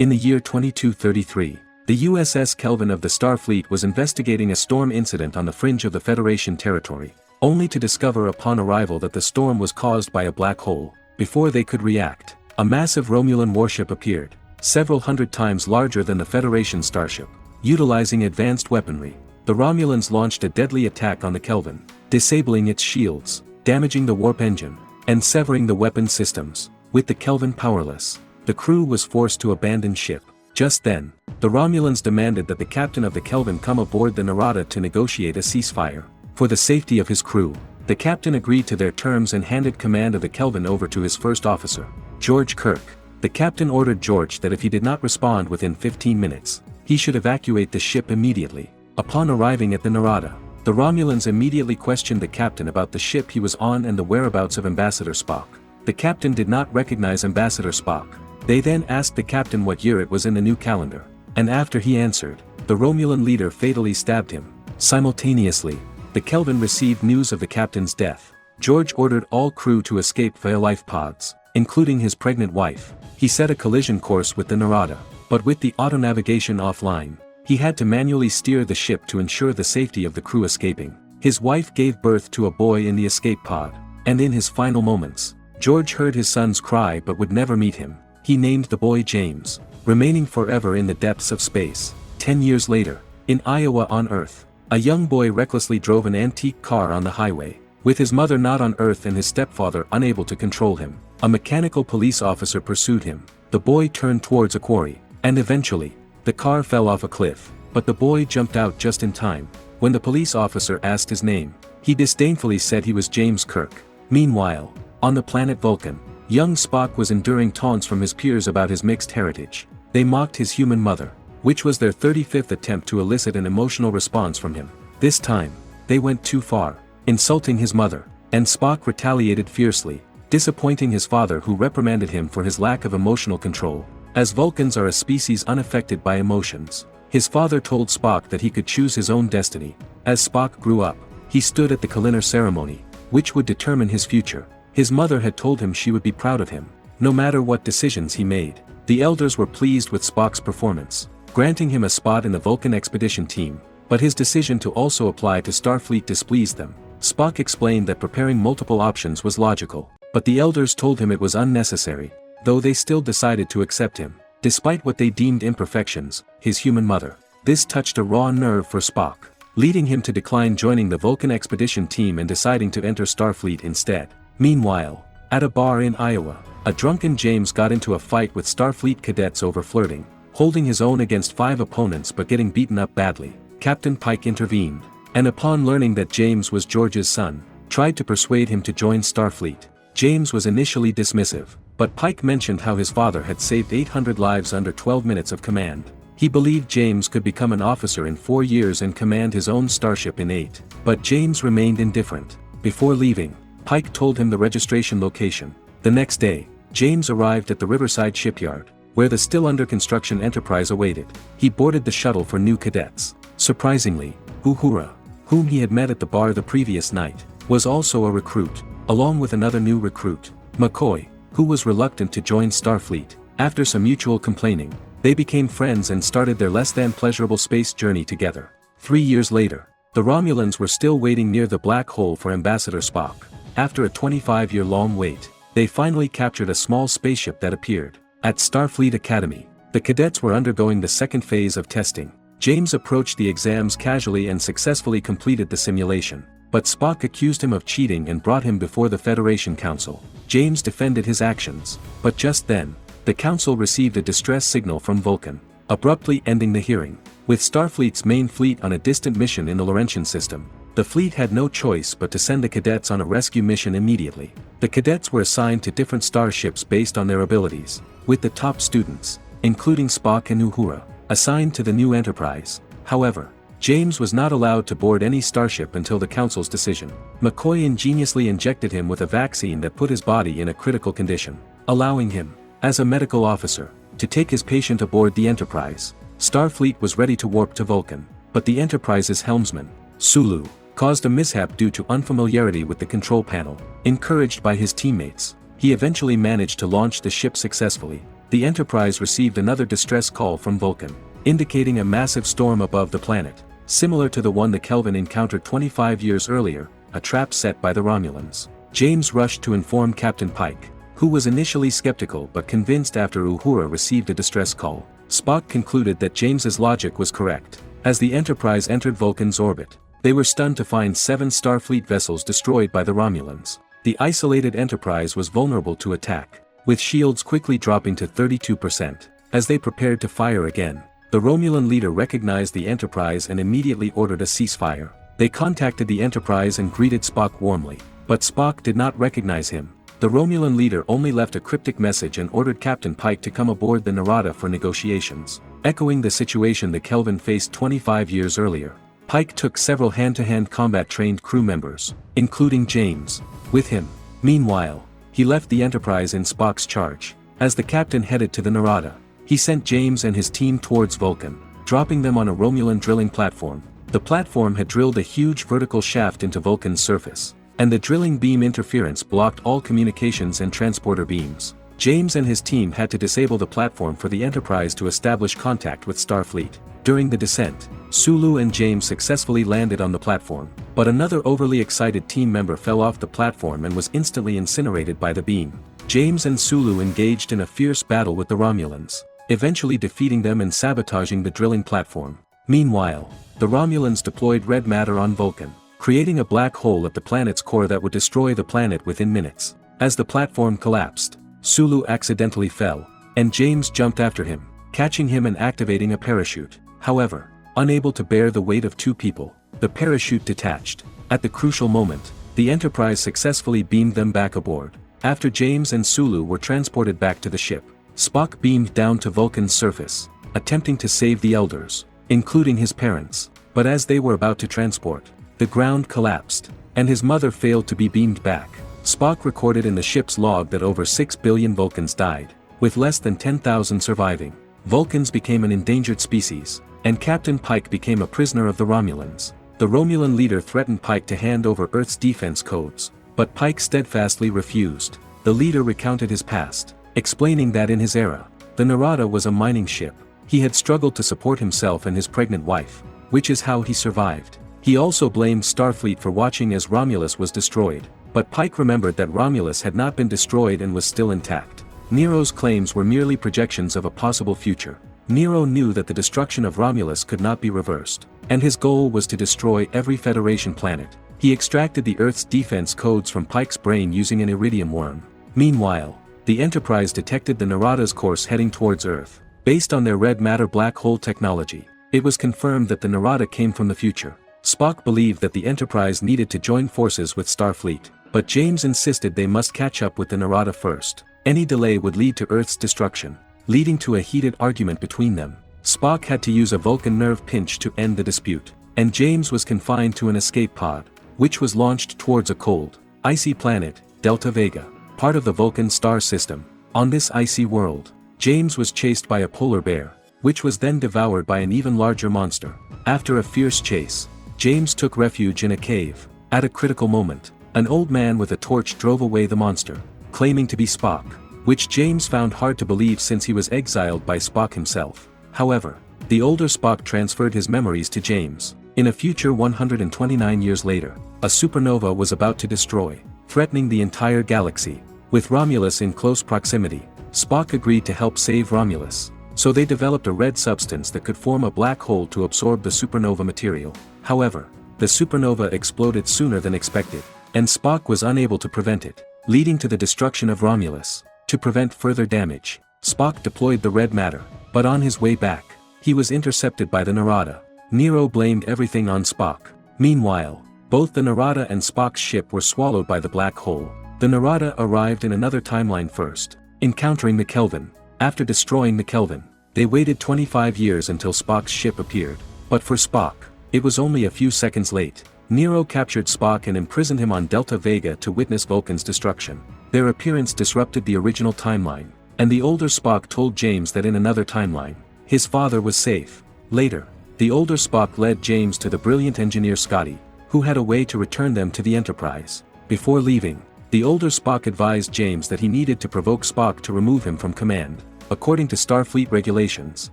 In the year 2233, the USS Kelvin of the Starfleet was investigating a storm incident on the fringe of the Federation territory, only to discover upon arrival that the storm was caused by a black hole. Before they could react, a massive Romulan warship appeared, several hundred times larger than the Federation starship. Utilizing advanced weaponry, the Romulans launched a deadly attack on the Kelvin, disabling its shields, damaging the warp engine, and severing the weapon systems. With the Kelvin powerless, the crew was forced to abandon ship. Just then, the Romulans demanded that the captain of the Kelvin come aboard the Narada to negotiate a ceasefire. For the safety of his crew, the captain agreed to their terms and handed command of the Kelvin over to his first officer, George Kirk. The captain ordered George that if he did not respond within 15 minutes, he should evacuate the ship immediately. Upon arriving at the Narada, the Romulans immediately questioned the captain about the ship he was on and the whereabouts of Ambassador Spock. The captain did not recognize Ambassador Spock. They then asked the captain what year it was in the new calendar, and after he answered, the Romulan leader fatally stabbed him. Simultaneously, the Kelvin received news of the captain's death. George ordered all crew to escape via life pods, including his pregnant wife. He set a collision course with the Narada, but with the auto-navigation offline, he had to manually steer the ship to ensure the safety of the crew escaping. His wife gave birth to a boy in the escape pod, and in his final moments, George heard his son's cry but would never meet him. He named the boy James, remaining forever in the depths of space. 10 years later, in Iowa on Earth, a young boy recklessly drove an antique car on the highway, with his mother not on Earth and his stepfather unable to control him. A mechanical police officer pursued him. The boy turned towards a quarry, and eventually, the car fell off a cliff, but the boy jumped out just in time. When the police officer asked his name, he disdainfully said he was James Kirk. Meanwhile, on the planet Vulcan, young Spock was enduring taunts from his peers about his mixed heritage. They mocked his human mother, which was their 35th attempt to elicit an emotional response from him. This time, they went too far, insulting his mother, and Spock retaliated fiercely, disappointing his father who reprimanded him for his lack of emotional control. As Vulcans are a species unaffected by emotions, his father told Spock that he could choose his own destiny. As Spock grew up, he stood at the Kaliner ceremony, which would determine his future. His mother had told him she would be proud of him, no matter what decisions he made. The elders were pleased with Spock's performance, granting him a spot in the Vulcan expedition team, but his decision to also apply to Starfleet displeased them. Spock explained that preparing multiple options was logical, but the elders told him it was unnecessary, though they still decided to accept him, despite what they deemed imperfections, his human mother. This touched a raw nerve for Spock, leading him to decline joining the Vulcan expedition team and deciding to enter Starfleet instead. Meanwhile, at a bar in Iowa, a drunken James got into a fight with Starfleet cadets over flirting, holding his own against 5 opponents but getting beaten up badly. Captain Pike intervened, and upon learning that James was George's son, tried to persuade him to join Starfleet. James was initially dismissive, but Pike mentioned how his father had saved 800 lives under 12 minutes of command. He believed James could become an officer in 4 years and command his own starship in 8, but James remained indifferent. Before leaving, Pike told him the registration location. The next day, James arrived at the Riverside shipyard, where the still under construction Enterprise awaited. He boarded the shuttle for new cadets. Surprisingly, Uhura, whom he had met at the bar the previous night, was also a recruit, along with another new recruit, McCoy, who was reluctant to join Starfleet. After some mutual complaining, they became friends and started their less than pleasurable space journey together. 3 years later, the Romulans were still waiting near the black hole for Ambassador Spock. After a 25-year-long wait, they finally captured a small spaceship that appeared. At Starfleet Academy, the cadets were undergoing the second phase of testing. James approached the exams casually and successfully completed the simulation, but Spock accused him of cheating and brought him before the Federation Council. James defended his actions, but just then, the Council received a distress signal from Vulcan, abruptly ending the hearing. With Starfleet's main fleet on a distant mission in the Laurentian system, the fleet had no choice but to send the cadets on a rescue mission immediately. The cadets were assigned to different starships based on their abilities, with the top students, including Spock and Uhura, assigned to the new Enterprise. However, James was not allowed to board any starship until the Council's decision. McCoy ingeniously injected him with a vaccine that put his body in a critical condition, allowing him, as a medical officer, to take his patient aboard the Enterprise. Starfleet was ready to warp to Vulcan, but the Enterprise's helmsman, Sulu, caused a mishap due to unfamiliarity with the control panel. Encouraged by his teammates, he eventually managed to launch the ship successfully. the Enterprise received another distress call from Vulcan, indicating a massive storm above the planet, similar to the one the Kelvin encountered 25 years earlier, a trap set by the Romulans. James rushed to inform Captain Pike, who was initially skeptical but convinced after Uhura received a distress call. Spock concluded that James's logic was correct. As the Enterprise entered Vulcan's orbit, they were stunned to find 7 Starfleet vessels destroyed by the Romulans. The isolated Enterprise was vulnerable to attack, with shields quickly dropping to 32%. As they prepared to fire again, the Romulan leader recognized the Enterprise and immediately ordered a ceasefire. They contacted the Enterprise and greeted Spock warmly, but Spock did not recognize him. The Romulan leader only left a cryptic message and ordered Captain Pike to come aboard the Narada for negotiations. Echoing the situation the Kelvin faced 25 years earlier, Pike took several hand-to-hand combat-trained crew members, including James, with him. Meanwhile, he left the Enterprise in Spock's charge. As the captain headed to the Narada, he sent James and his team towards Vulcan, dropping them on a Romulan drilling platform. The platform had drilled a huge vertical shaft into Vulcan's surface, and the drilling beam interference blocked all communications and transporter beams. James and his team had to disable the platform for the Enterprise to establish contact with Starfleet. During the descent, Sulu and James successfully landed on the platform, but another overly excited team member fell off the platform and was instantly incinerated by the beam. James and Sulu engaged in a fierce battle with the Romulans, eventually defeating them and sabotaging the drilling platform. Meanwhile, the Romulans deployed red matter on Vulcan, creating a black hole at the planet's core that would destroy the planet within minutes. As the platform collapsed, Sulu accidentally fell, and James jumped after him, catching him and activating a parachute. However, unable to bear the weight of 2 people, the parachute detached. At the crucial moment, the Enterprise successfully beamed them back aboard. After James and Sulu were transported back to the ship, Spock beamed down to Vulcan's surface, attempting to save the Elders, including his parents. But as they were about to transport, the ground collapsed, and his mother failed to be beamed back. Spock recorded in the ship's log that over 6 billion Vulcans died, with less than 10,000 surviving. Vulcans became an endangered species, and Captain Pike became a prisoner of the Romulans. The Romulan leader threatened Pike to hand over Earth's defense codes, but Pike steadfastly refused. The leader recounted his past, explaining that in his era, the Narada was a mining ship. He had struggled to support himself and his pregnant wife, which is how he survived. He also blamed Starfleet for watching as Romulus was destroyed, but Pike remembered that Romulus had not been destroyed and was still intact. Nero's claims were merely projections of a possible future. Nero knew that the destruction of Romulus could not be reversed, and his goal was to destroy every Federation planet. He extracted the Earth's defense codes from Pike's brain using an iridium worm. Meanwhile, the Enterprise detected the Narada's course heading towards Earth. Based on their red matter black hole technology, it was confirmed that the Narada came from the future. Spock believed that the Enterprise needed to join forces with Starfleet, but James insisted they must catch up with the Narada first. Any delay would lead to Earth's destruction, leading to a heated argument between them. Spock had to use a Vulcan nerve pinch to end the dispute, and James was confined to an escape pod, which was launched towards a cold, icy planet, Delta Vega, part of the Vulcan star system. On this icy world, James was chased by a polar bear, which was then devoured by an even larger monster. After a fierce chase, James took refuge in a cave. At a critical moment, an old man with a torch drove away the monster, claiming to be Spock, which James found hard to believe since he was exiled by Spock himself. However, the older Spock transferred his memories to James. In a future 129 years later, a supernova was about to destroy, threatening the entire galaxy. With Romulus in close proximity, Spock agreed to help save Romulus. So they developed a red substance that could form a black hole to absorb the supernova material. However, the supernova exploded sooner than expected, and Spock was unable to prevent it, leading to the destruction of Romulus. To prevent further damage, Spock deployed the red matter, but on his way back, he was intercepted by the Narada. Nero blamed everything on Spock. Meanwhile, both the Narada and Spock's ship were swallowed by the black hole. The Narada arrived in another timeline first, encountering the Kelvin. After destroying the Kelvin, they waited 25 years until Spock's ship appeared. But for Spock, it was only a few seconds late. Nero captured Spock and imprisoned him on Delta Vega to witness Vulcan's destruction. Their appearance disrupted the original timeline, and the older Spock told James that in another timeline, his father was safe. Later, the older Spock led James to the brilliant engineer Scotty, who had a way to return them to the Enterprise. Before leaving, the older Spock advised James that he needed to provoke Spock to remove him from command. According to Starfleet regulations,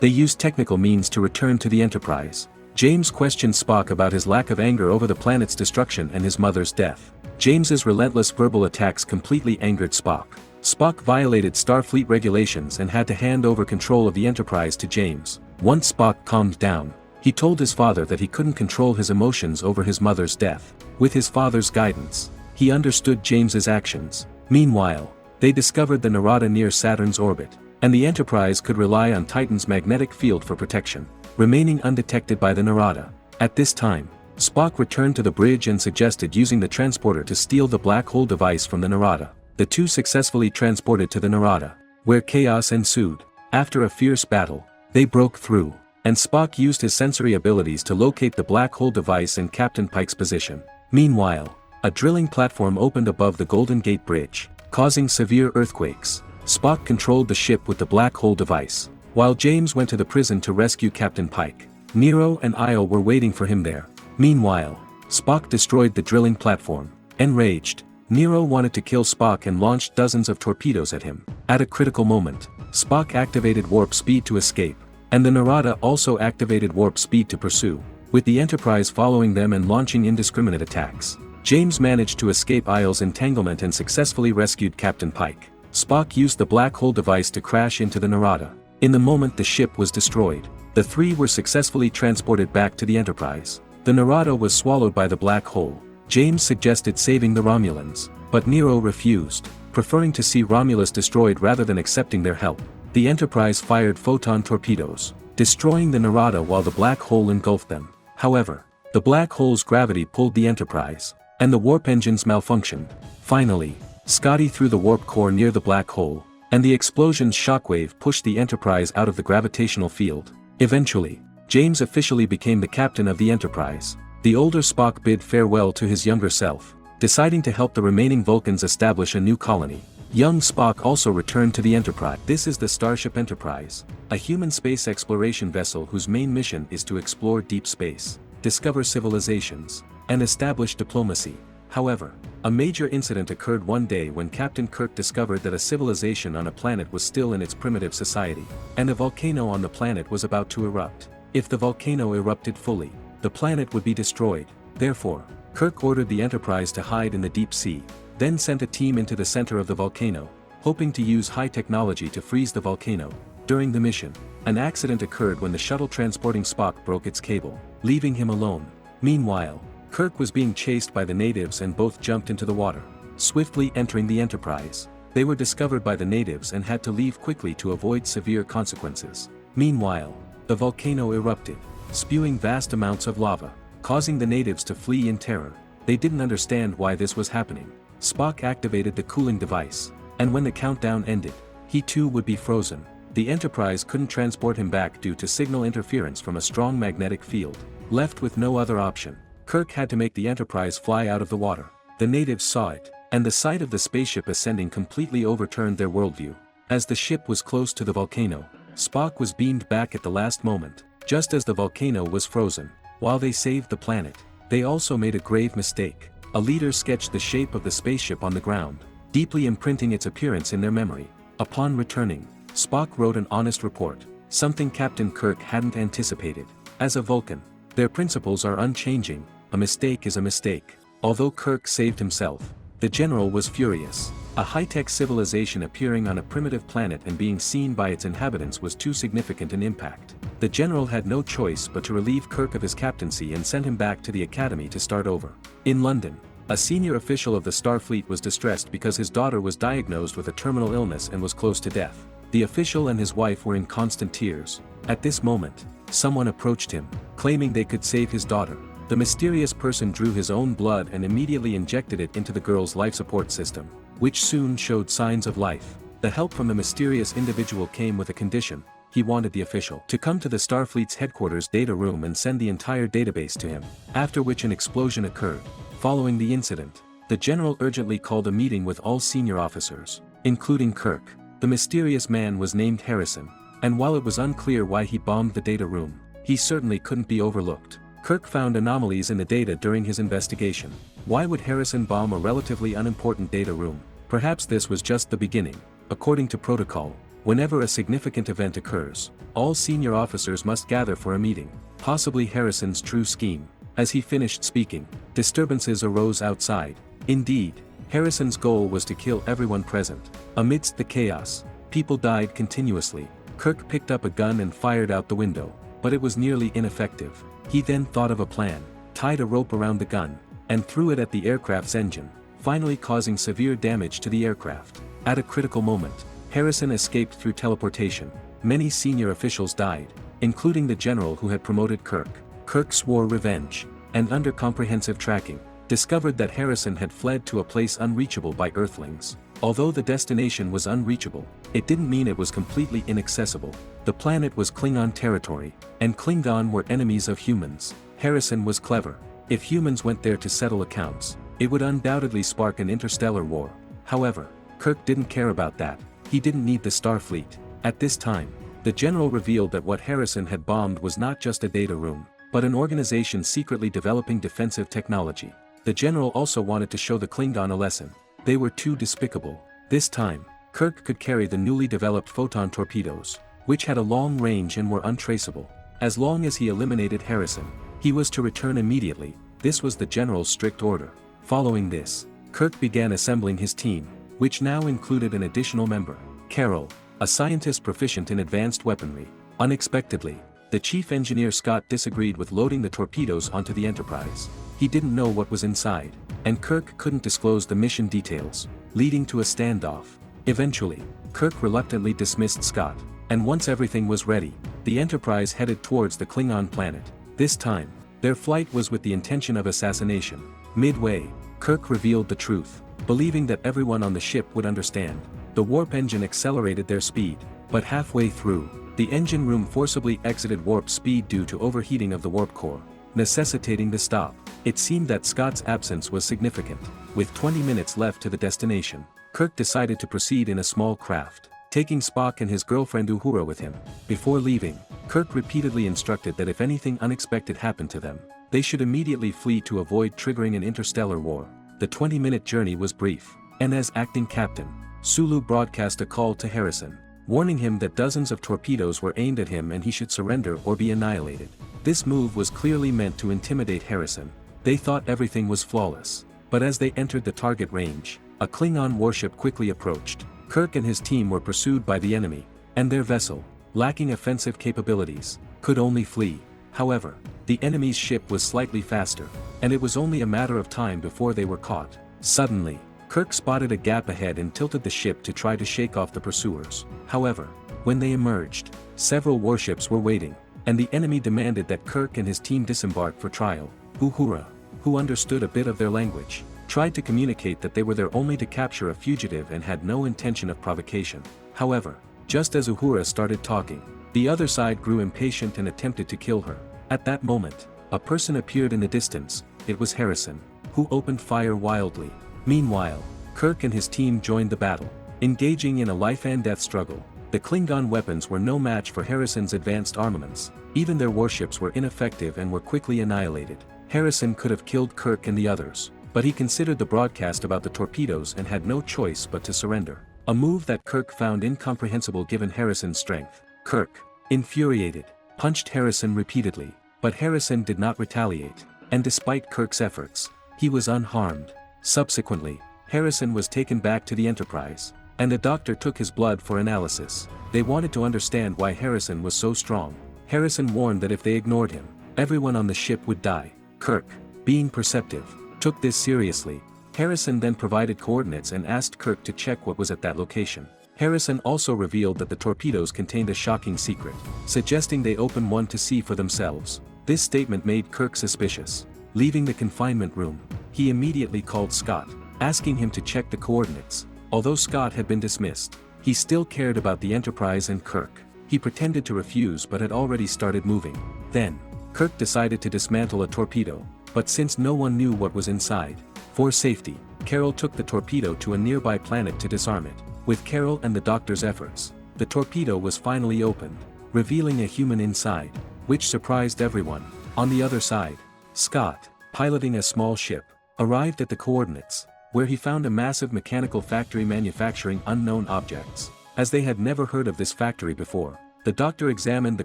they used technical means to return to the Enterprise. James questioned Spock about his lack of anger over the planet's destruction and his mother's death. James's relentless verbal attacks completely angered Spock. Spock violated Starfleet regulations and had to hand over control of the Enterprise to James. Once Spock calmed down, he told his father that he couldn't control his emotions over his mother's death. With his father's guidance, he understood James's actions. Meanwhile, they discovered the Narada near Saturn's orbit, and the Enterprise could rely on Titan's magnetic field for protection, remaining undetected by the Narada. At this time, Spock returned to the bridge and suggested using the transporter to steal the black hole device from the Narada. The two successfully transported to the Narada, where chaos ensued. After a fierce battle, they broke through, and Spock used his sensory abilities to locate the black hole device in Captain Pike's position. Meanwhile, a drilling platform opened above the Golden Gate Bridge, causing severe earthquakes. Spock controlled the ship with the black hole device, while James went to the prison to rescue Captain Pike. Nero and Io were waiting for him there. Meanwhile, Spock destroyed the drilling platform. Enraged, Nero wanted to kill Spock and launched dozens of torpedoes at him. At a critical moment, Spock activated warp speed to escape, and the Narada also activated warp speed to pursue, with the Enterprise following them and launching indiscriminate attacks. James managed to escape Isle's entanglement and successfully rescued Captain Pike. Spock used the black hole device to crash into the Narada. In the moment the ship was destroyed, the three were successfully transported back to the Enterprise. The Narada was swallowed by the black hole. James suggested saving the Romulans, but Nero refused, preferring to see Romulus destroyed rather than accepting their help. The Enterprise fired photon torpedoes, destroying the Narada while the black hole engulfed them. However, the black hole's gravity pulled the Enterprise, and the warp engines malfunctioned. Finally, Scotty threw the warp core near the black hole, and the explosion's shockwave pushed the Enterprise out of the gravitational field. Eventually, James officially became the captain of the Enterprise. The older Spock bid farewell to his younger self, deciding to help the remaining Vulcans establish a new colony. Young Spock also returned to the Enterprise. This is the Starship Enterprise, a human space exploration vessel whose main mission is to explore deep space, discover civilizations, and establish diplomacy. However, a major incident occurred one day when Captain Kirk discovered that a civilization on a planet was still in its primitive society, and a volcano on the planet was about to erupt. If the volcano erupted fully, the planet would be destroyed. Therefore, Kirk ordered the Enterprise to hide in the deep sea, then sent a team into the center of the volcano, hoping to use high technology to freeze the volcano. During the mission, an accident occurred when the shuttle transporting Spock broke its cable, leaving him alone. Meanwhile, Kirk was being chased by the natives and both jumped into the water, swiftly entering the Enterprise. They were discovered by the natives and had to leave quickly to avoid severe consequences. Meanwhile, the volcano erupted, spewing vast amounts of lava, causing the natives to flee in terror. They didn't understand why this was happening. Spock activated the cooling device, and when the countdown ended, he too would be frozen. The Enterprise couldn't transport him back due to signal interference from a strong magnetic field. Left with no other option, Kirk had to make the Enterprise fly out of the water. The natives saw it, and the sight of the spaceship ascending completely overturned their worldview. As the ship was close to the volcano, Spock was beamed back at the last moment, just as the volcano was frozen. While they saved the planet, they also made a grave mistake. A leader sketched the shape of the spaceship on the ground, deeply imprinting its appearance in their memory. Upon returning, Spock wrote an honest report, something Captain Kirk hadn't anticipated. As a Vulcan, their principles are unchanging. A mistake is a mistake. Although Kirk saved himself, the general was furious. A high-tech civilization appearing on a primitive planet and being seen by its inhabitants was too significant an impact. The general had no choice but to relieve Kirk of his captaincy and send him back to the academy to start over. In London, a senior official of the Starfleet was distressed because his daughter was diagnosed with a terminal illness and was close to death. The official and his wife were in constant tears. At this moment, someone approached him, claiming they could save his daughter. The mysterious person drew his own blood and immediately injected it into the girl's life support system, which soon showed signs of life. The help from the mysterious individual came with a condition. He wanted the official to come to the Starfleet's headquarters data room and send the entire database to him, after which an explosion occurred. Following the incident, the general urgently called a meeting with all senior officers, including Kirk. The mysterious man was named Harrison, and while it was unclear why he bombed the data room, he certainly couldn't be overlooked. Kirk found anomalies in the data during his investigation. Why would Harrison bomb a relatively unimportant data room? Perhaps this was just the beginning. According to protocol, Whenever a significant event occurs, all senior officers must gather for a meeting, possibly Harrison's true scheme. As he finished speaking, disturbances arose outside. Indeed, Harrison's goal was to kill everyone present. Amidst the chaos, people died continuously. Kirk picked up a gun and fired out the window, but it was nearly ineffective. He then thought of a plan, tied a rope around the gun, and threw it at the aircraft's engine, finally causing severe damage to the aircraft. At a critical moment, Harrison escaped through teleportation. Many senior officials died, including the general who had promoted Kirk. Kirk swore revenge, and under comprehensive tracking, discovered that Harrison had fled to a place unreachable by Earthlings. Although the destination was unreachable, it didn't mean it was completely inaccessible. The planet was Klingon territory, and Klingon were enemies of humans. Harrison was clever. If humans went there to settle accounts, it would undoubtedly spark an interstellar war. However, Kirk didn't care about that. He didn't need the Starfleet. At this time, the general revealed that what Harrison had bombed was not just a data room, but an organization secretly developing defensive technology. The general also wanted to show the Klingon a lesson. They were too despicable. This time, Kirk could carry the newly developed photon torpedoes, which had a long range and were untraceable. As long as he eliminated Harrison, he was to return immediately. This was the general's strict order. Following this, Kirk began assembling his team, which now included an additional member, Carol, a scientist proficient in advanced weaponry. Unexpectedly, the chief engineer Scott disagreed with loading the torpedoes onto the Enterprise. He didn't know what was inside, and Kirk couldn't disclose the mission details, leading to a standoff. Eventually, Kirk reluctantly dismissed Scott, and once everything was ready, the Enterprise headed towards the Klingon planet. This time, their flight was with the intention of assassination. Midway, Kirk revealed the truth, believing that everyone on the ship would understand. The warp engine accelerated their speed, but halfway through, the engine room forcibly exited warp speed due to overheating of the warp core, necessitating the stop. It seemed that Scott's absence was significant. With 20 minutes left to the destination, Kirk decided to proceed in a small craft, taking Spock and his girlfriend Uhura with him. Before leaving, Kirk repeatedly instructed that if anything unexpected happened to them, they should immediately flee to avoid triggering an interstellar war. The 20-minute journey was brief, and as acting captain, Sulu broadcast a call to Harrison, warning him that dozens of torpedoes were aimed at him and he should surrender or be annihilated. This move was clearly meant to intimidate Harrison. They thought everything was flawless, but as they entered the target range, a Klingon warship quickly approached. Kirk and his team were pursued by the enemy, and their vessel, lacking offensive capabilities, could only flee. However, the enemy's ship was slightly faster, and it was only a matter of time before they were caught. Suddenly, Kirk spotted a gap ahead and tilted the ship to try to shake off the pursuers. However, when they emerged, several warships were waiting, and the enemy demanded that Kirk and his team disembark for trial. Uhura, who understood a bit of their language, tried to communicate that they were there only to capture a fugitive and had no intention of provocation. However, just as Uhura started talking, the other side grew impatient and attempted to kill her. At that moment, a person appeared in the distance. It was Harrison, who opened fire wildly. Meanwhile, Kirk and his team joined the battle, engaging in a life-and-death struggle. The Klingon weapons were no match for Harrison's advanced armaments. Even their warships were ineffective and were quickly annihilated. Harrison could have killed Kirk and the others, but he considered the broadcast about the torpedoes and had no choice but to surrender. A move that Kirk found incomprehensible given Harrison's strength. Kirk, infuriated, punched Harrison repeatedly, but Harrison did not retaliate, and despite Kirk's efforts, he was unharmed. Subsequently, Harrison was taken back to the Enterprise, and a doctor took his blood for analysis. They wanted to understand why Harrison was so strong. Harrison warned that if they ignored him, everyone on the ship would die. Kirk, being perceptive, took this seriously. Harrison then provided coordinates and asked Kirk to check what was at that location. Harrison also revealed that the torpedoes contained a shocking secret, suggesting they open one to see for themselves. This statement made Kirk suspicious. Leaving the confinement room, he immediately called Scott, asking him to check the coordinates. Although Scott had been dismissed, he still cared about the Enterprise and Kirk. He pretended to refuse but had already started moving. Then, Kirk decided to dismantle a torpedo, but since no one knew what was inside, for safety, Carol took the torpedo to a nearby planet to disarm it. With Carol and the doctor's efforts, the torpedo was finally opened, revealing a human inside, which surprised everyone. On the other side, Scott, piloting a small ship, arrived at the coordinates, where he found a massive mechanical factory manufacturing unknown objects. as they had never heard of this factory before. The doctor examined the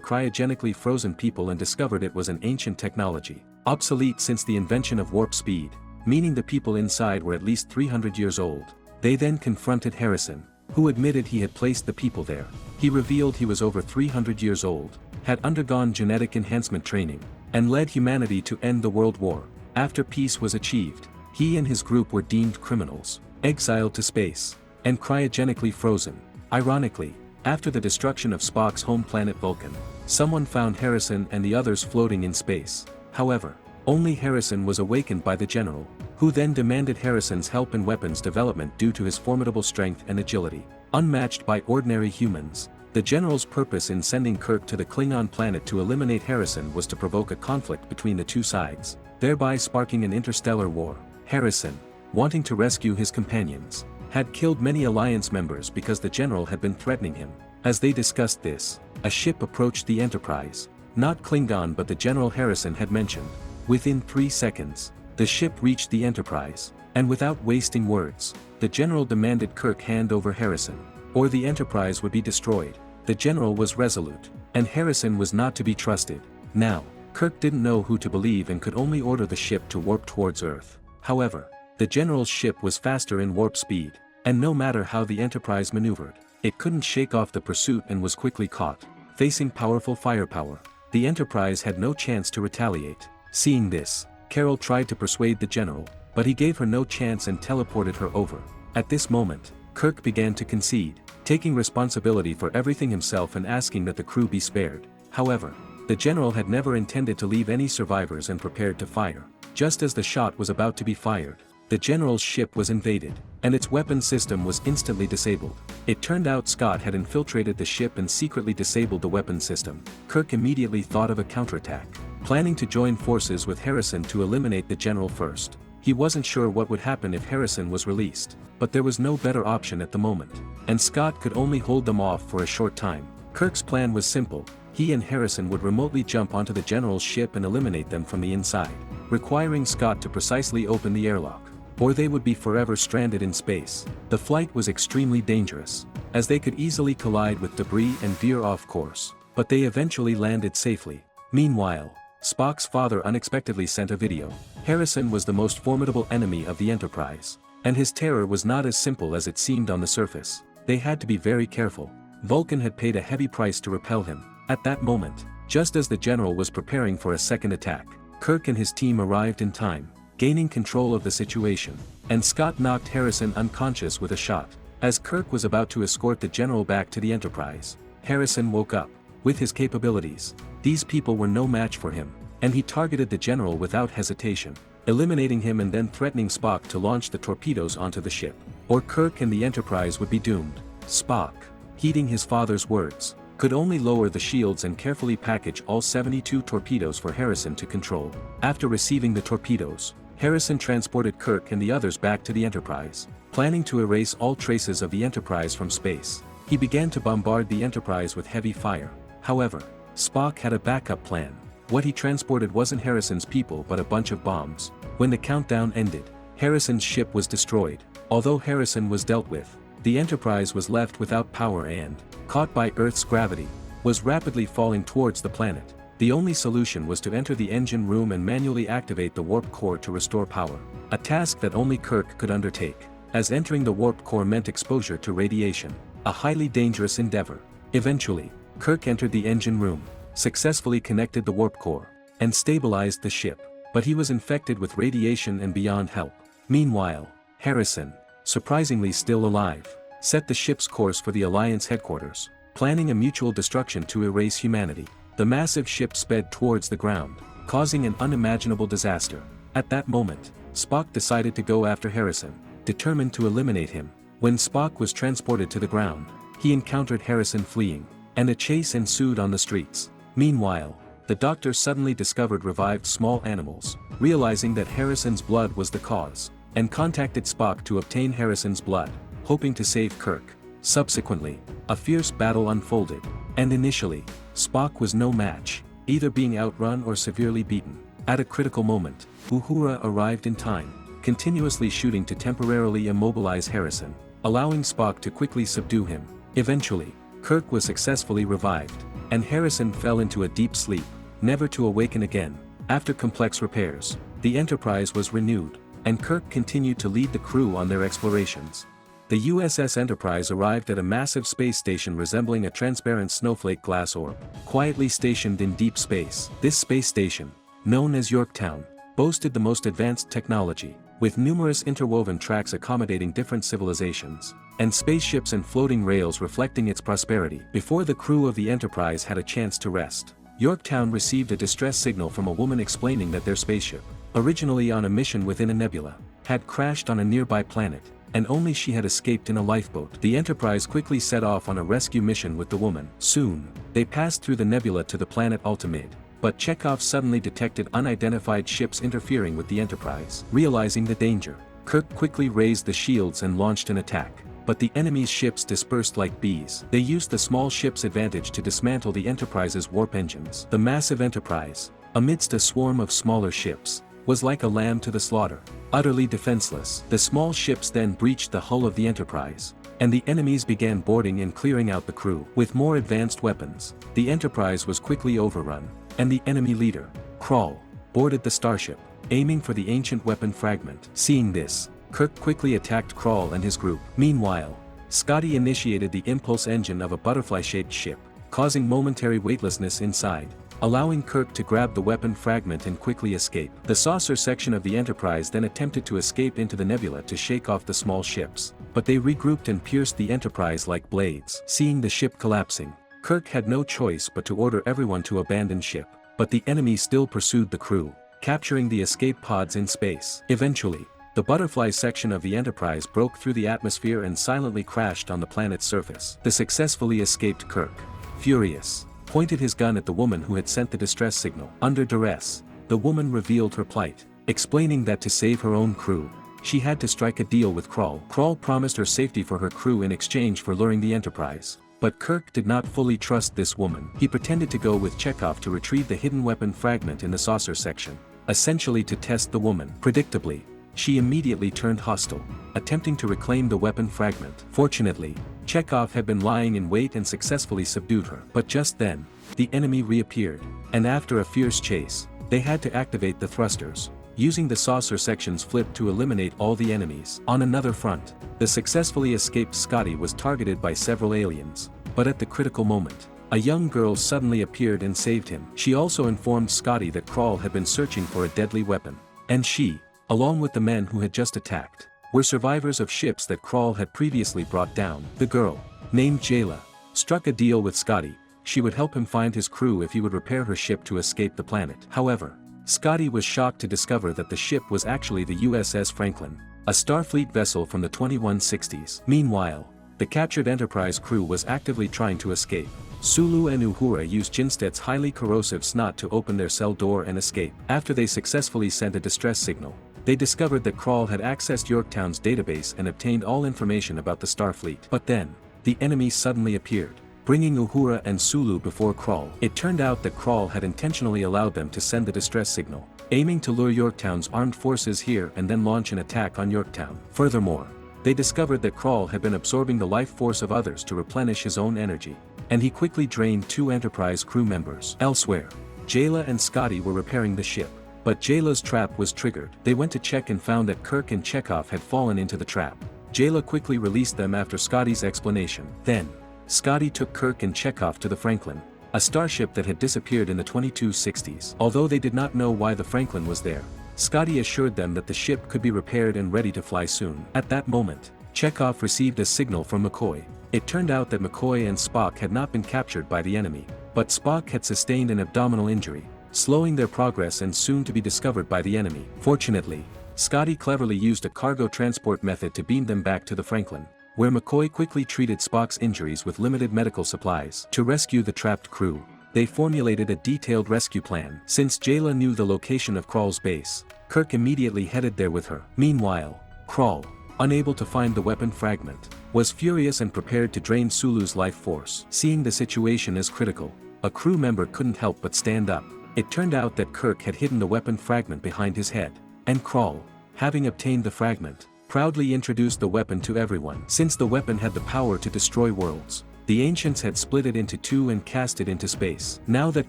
cryogenically frozen people and discovered it was an ancient technology, obsolete since the invention of warp speed, meaning the people inside were at least 300 years old. They then confronted Harrison, who admitted he had placed the people there. He revealed he was over 300 years old, had undergone genetic enhancement training, and led humanity to end the World War. After peace was achieved, he and his group were deemed criminals, exiled to space, and cryogenically frozen. Ironically, after the destruction of Spock's home planet Vulcan, someone found Harrison and the others floating in space. However, only Harrison was awakened by the general, who then demanded Harrison's help in weapons development due to his formidable strength and agility, unmatched by ordinary humans. The general's purpose in sending Kirk to the Klingon planet to eliminate Harrison was to provoke a conflict between the two sides, thereby sparking an interstellar war. Harrison, wanting to rescue his companions, had killed many Alliance members because the general had been threatening him. As they discussed this, a ship approached the Enterprise, not Klingon but the General Harrison had mentioned. Within 3 seconds, the ship reached the Enterprise, and without wasting words, the general demanded Kirk hand over Harrison, or the Enterprise would be destroyed. The general was resolute, and Harrison was not to be trusted. Now, Kirk didn't know who to believe and could only order the ship to warp towards Earth. However, the general's ship was faster in warp speed, and no matter how the Enterprise maneuvered, it couldn't shake off the pursuit and was quickly caught. Facing powerful firepower, the Enterprise had no chance to retaliate. Seeing this, Carol tried to persuade the general, but he gave her no chance and teleported her over. At this moment, Kirk began to concede, taking responsibility for everything himself and asking that the crew be spared. However, the general had never intended to leave any survivors and prepared to fire. Just as the shot was about to be fired, the general's ship was invaded, and its weapon system was instantly disabled. It turned out Scott had infiltrated the ship and secretly disabled the weapon system. Kirk immediately thought of a counterattack, planning to join forces with Harrison to eliminate the general first. He wasn't sure what would happen if Harrison was released, but there was no better option at the moment, and Scott could only hold them off for a short time. Kirk's plan was simple. He and Harrison would remotely jump onto the general's ship and eliminate them from the inside, requiring Scott to precisely open the airlock, or they would be forever stranded in space. The flight was extremely dangerous, as they could easily collide with debris and veer off course, but they eventually landed safely. Meanwhile, Spock's father unexpectedly sent a video. Harrison was the most formidable enemy of the Enterprise, and his terror was not as simple as it seemed on the surface. They had to be very careful. Vulcan had paid a heavy price to repel him. At that moment, just as the general was preparing for a second attack, Kirk and his team arrived in time, gaining control of the situation, and Scott knocked Harrison unconscious with a shot. As Kirk was about to escort the general back to the Enterprise, Harrison woke up. With his capabilities, these people were no match for him, and he targeted the general without hesitation, eliminating him and then threatening Spock to launch the torpedoes onto the ship, or Kirk and the Enterprise would be doomed. Spock, heeding his father's words, could only lower the shields and carefully package all 72 torpedoes for Harrison to control. After receiving the torpedoes, Harrison transported Kirk and the others back to the Enterprise, planning to erase all traces of the Enterprise from space. He began to bombard the Enterprise with heavy fire. However, Spock had a backup plan. What he transported wasn't Harrison's people but a bunch of bombs. When the countdown ended, Harrison's ship was destroyed. Although Harrison was dealt with, the Enterprise was left without power and, caught by Earth's gravity, was rapidly falling towards the planet. The only solution was to enter the engine room and manually activate the warp core to restore power, a task that only Kirk could undertake, as entering the warp core meant exposure to radiation, a highly dangerous endeavor. Eventually, Kirk entered the engine room, successfully connected the warp core, and stabilized the ship, but he was infected with radiation and beyond help. Meanwhile, Harrison, surprisingly still alive, set the ship's course for the Alliance headquarters, planning a mutual destruction to erase humanity. The massive ship sped towards the ground, causing an unimaginable disaster. At that moment, Spock decided to go after Harrison, determined to eliminate him. When Spock was transported to the ground, he encountered Harrison fleeing, and a chase ensued on the streets. Meanwhile, the doctor suddenly discovered revived small animals, realizing that Harrison's blood was the cause, and contacted Spock to obtain Harrison's blood, hoping to save Kirk. Subsequently, a fierce battle unfolded, and initially, Spock was no match, either being outrun or severely beaten. At a critical moment, Uhura arrived in time, continuously shooting to temporarily immobilize Harrison, allowing Spock to quickly subdue him. Eventually, Kirk was successfully revived, and Harrison fell into a deep sleep, never to awaken again. After complex repairs, the Enterprise was renewed, and Kirk continued to lead the crew on their explorations. The USS Enterprise arrived at a massive space station resembling a transparent snowflake glass orb, quietly stationed in deep space. This space station, known as Yorktown, boasted the most advanced technology, with numerous interwoven tracks accommodating different civilizations, and spaceships and floating rails reflecting its prosperity. Before the crew of the Enterprise had a chance to rest, Yorktown received a distress signal from a woman explaining that their spaceship, originally on a mission within a nebula, had crashed on a nearby planet, and only she had escaped in a lifeboat. The Enterprise quickly set off on a rescue mission with the woman. Soon, they passed through the nebula to the planet Altamid, but Chekhov suddenly detected unidentified ships interfering with the Enterprise. Realizing the danger, Kirk quickly raised the shields and launched an attack, but the enemy's ships dispersed like bees. They used the small ship's advantage to dismantle the Enterprise's warp engines. The massive Enterprise, amidst a swarm of smaller ships, was like a lamb to the slaughter, utterly defenseless. The small ships then breached the hull of the Enterprise, and the enemies began boarding and clearing out the crew. With more advanced weapons, the Enterprise was quickly overrun, and the enemy leader, Krall, boarded the starship, aiming for the ancient weapon fragment. Seeing this, Kirk quickly attacked Krall and his group. Meanwhile, Scotty initiated the impulse engine of a butterfly-shaped ship, causing momentary weightlessness inside, allowing Kirk to grab the weapon fragment and quickly escape. The saucer section of the Enterprise then attempted to escape into the nebula to shake off the small ships, but they regrouped and pierced the Enterprise like blades. Seeing the ship collapsing, Kirk had no choice but to order everyone to abandon ship, but the enemy still pursued the crew, capturing the escape pods in space. Eventually, the butterfly section of the Enterprise broke through the atmosphere and silently crashed on the planet's surface. The successfully escaped Kirk, furious, pointed his gun at the woman who had sent the distress signal. Under duress, the woman revealed her plight, explaining that to save her own crew, she had to strike a deal with Krall. Krall promised her safety for her crew in exchange for luring the Enterprise. But Kirk did not fully trust this woman. He pretended to go with Chekhov to retrieve the hidden weapon fragment in the saucer section, essentially to test the woman. Predictably, she immediately turned hostile, attempting to reclaim the weapon fragment. Fortunately, Chekhov had been lying in wait and successfully subdued her. But just then, the enemy reappeared, and after a fierce chase, they had to activate the thrusters, using the saucer section's flip to eliminate all the enemies. On another front, the successfully escaped Scotty was targeted by several aliens, but at the critical moment, a young girl suddenly appeared and saved him. She also informed Scotty that Krall had been searching for a deadly weapon, and she, along with the men who had just attacked, were survivors of ships that Krall had previously brought down. The girl, named Jayla, struck a deal with Scotty. She would help him find his crew if he would repair her ship to escape the planet. However, Scotty was shocked to discover that the ship was actually the USS Franklin, a Starfleet vessel from the 2160s. Meanwhile, the captured Enterprise crew was actively trying to escape. Sulu and Uhura used Jinstet's highly corrosive snot to open their cell door and escape. After they successfully sent a distress signal, they discovered that Krall had accessed Yorktown's database and obtained all information about the Starfleet. But then, the enemy suddenly appeared, bringing Uhura and Sulu before Krall. It turned out that Krall had intentionally allowed them to send the distress signal, aiming to lure Yorktown's armed forces here and then launch an attack on Yorktown. Furthermore, they discovered that Krall had been absorbing the life force of others to replenish his own energy, and he quickly drained 2 Enterprise crew members. Elsewhere, Jayla and Scotty were repairing the ship, but Jayla's trap was triggered. They went to check and found that Kirk and Chekhov had fallen into the trap. Jayla quickly released them after Scotty's explanation. Then, Scotty took Kirk and Chekhov to the Franklin, a starship that had disappeared in the 2260s. Although they did not know why the Franklin was there, Scotty assured them that the ship could be repaired and ready to fly soon. At that moment, Chekhov received a signal from McCoy. It turned out that McCoy and Spock had not been captured by the enemy, but Spock had sustained an abdominal injury, slowing their progress and soon to be discovered by the enemy. Fortunately, Scotty cleverly used a cargo transport method to beam them back to the Franklin, where McCoy quickly treated Spock's injuries with limited medical supplies. To rescue the trapped crew, they formulated a detailed rescue plan. Since Jayla knew the location of Krall's base, Kirk immediately headed there with her. Meanwhile, Krall, unable to find the weapon fragment, was furious and prepared to drain Sulu's life force. Seeing the situation as critical, a crew member couldn't help but stand up. It turned out that Kirk had hidden the weapon fragment behind his head, and Krall, having obtained the fragment, proudly introduced the weapon to everyone. Since the weapon had the power to destroy worlds, the ancients had split it into two and cast it into space. Now that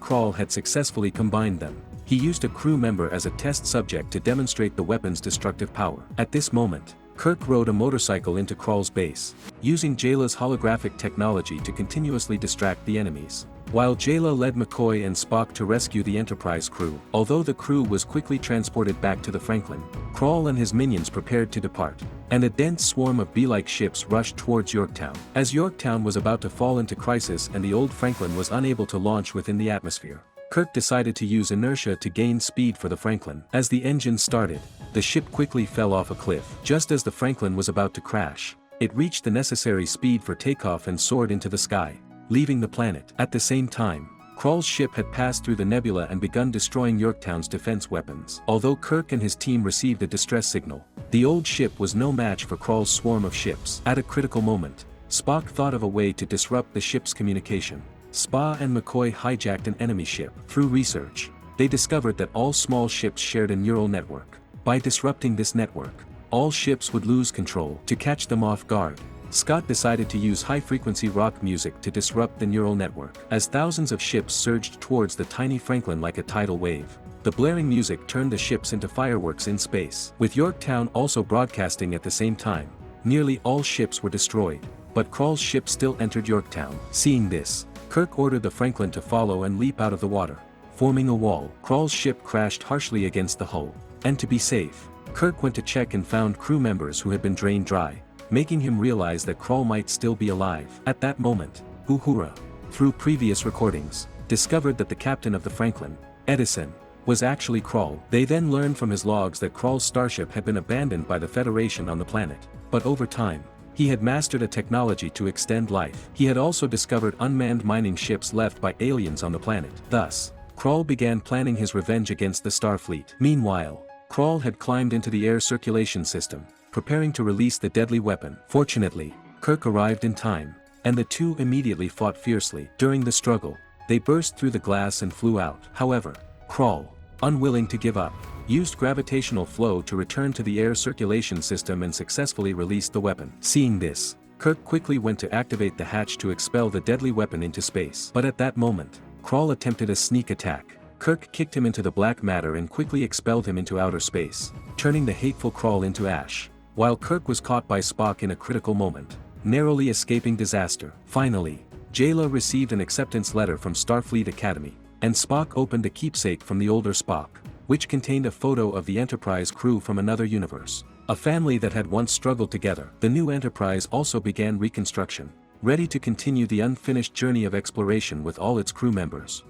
Krall had successfully combined them, he used a crew member as a test subject to demonstrate the weapon's destructive power. At this moment, Kirk rode a motorcycle into Krall's base, using Jayla's holographic technology to continuously distract the enemies, while Jayla led McCoy and Spock to rescue the Enterprise crew. Although the crew was quickly transported back to the Franklin, Krall and his minions prepared to depart, and a dense swarm of bee-like ships rushed towards Yorktown. As Yorktown was about to fall into crisis and the old Franklin was unable to launch within the atmosphere, Kirk decided to use inertia to gain speed for the Franklin. As the engine started, the ship quickly fell off a cliff. Just as the Franklin was about to crash, it reached the necessary speed for takeoff and soared into the sky, leaving the planet. At the same time, Krall's ship had passed through the nebula and begun destroying Yorktown's defense weapons. Although Kirk and his team received a distress signal, the old ship was no match for Krall's swarm of ships. At a critical moment, Spock thought of a way to disrupt the ship's communication. Spa and McCoy hijacked an enemy ship. Through research, they discovered that all small ships shared a neural network. By disrupting this network, all ships would lose control. To catch them off guard, Scott decided to use high-frequency rock music to disrupt the neural network. As thousands of ships surged towards the tiny Franklin like a tidal wave, the blaring music turned the ships into fireworks in space. With Yorktown also broadcasting at the same time, nearly all ships were destroyed, but Krall's ship still entered Yorktown. Seeing this, Kirk ordered the Franklin to follow and leap out of the water, forming a wall. Krall's ship crashed harshly against the hull, and to be safe, Kirk went to check and found crew members who had been drained dry, making him realize that Krall might still be alive. At that moment, Uhura, through previous recordings, discovered that the captain of the Franklin, Edison, was actually Krall. They then learned from his logs that Krall's starship had been abandoned by the Federation on the planet, but over time, he had mastered a technology to extend life. He had also discovered unmanned mining ships left by aliens on the planet. Thus, Krall began planning his revenge against the Starfleet. Meanwhile, Krall had climbed into the air circulation system, preparing to release the deadly weapon. Fortunately, Kirk arrived in time, and the two immediately fought fiercely. During the struggle, they burst through the glass and flew out. However, Krall, unwilling to give up, used gravitational flow to return to the air circulation system and successfully released the weapon. Seeing this, Kirk quickly went to activate the hatch to expel the deadly weapon into space. But at that moment, Krall attempted a sneak attack. Kirk kicked him into the black matter and quickly expelled him into outer space, turning the hateful Krall into ash, while Kirk was caught by Spock in a critical moment, narrowly escaping disaster. Finally, Jayla received an acceptance letter from Starfleet Academy, and Spock opened a keepsake from the older Spock, which contained a photo of the Enterprise crew from another universe, a family that had once struggled together. The new Enterprise also began reconstruction, ready to continue the unfinished journey of exploration with all its crew members.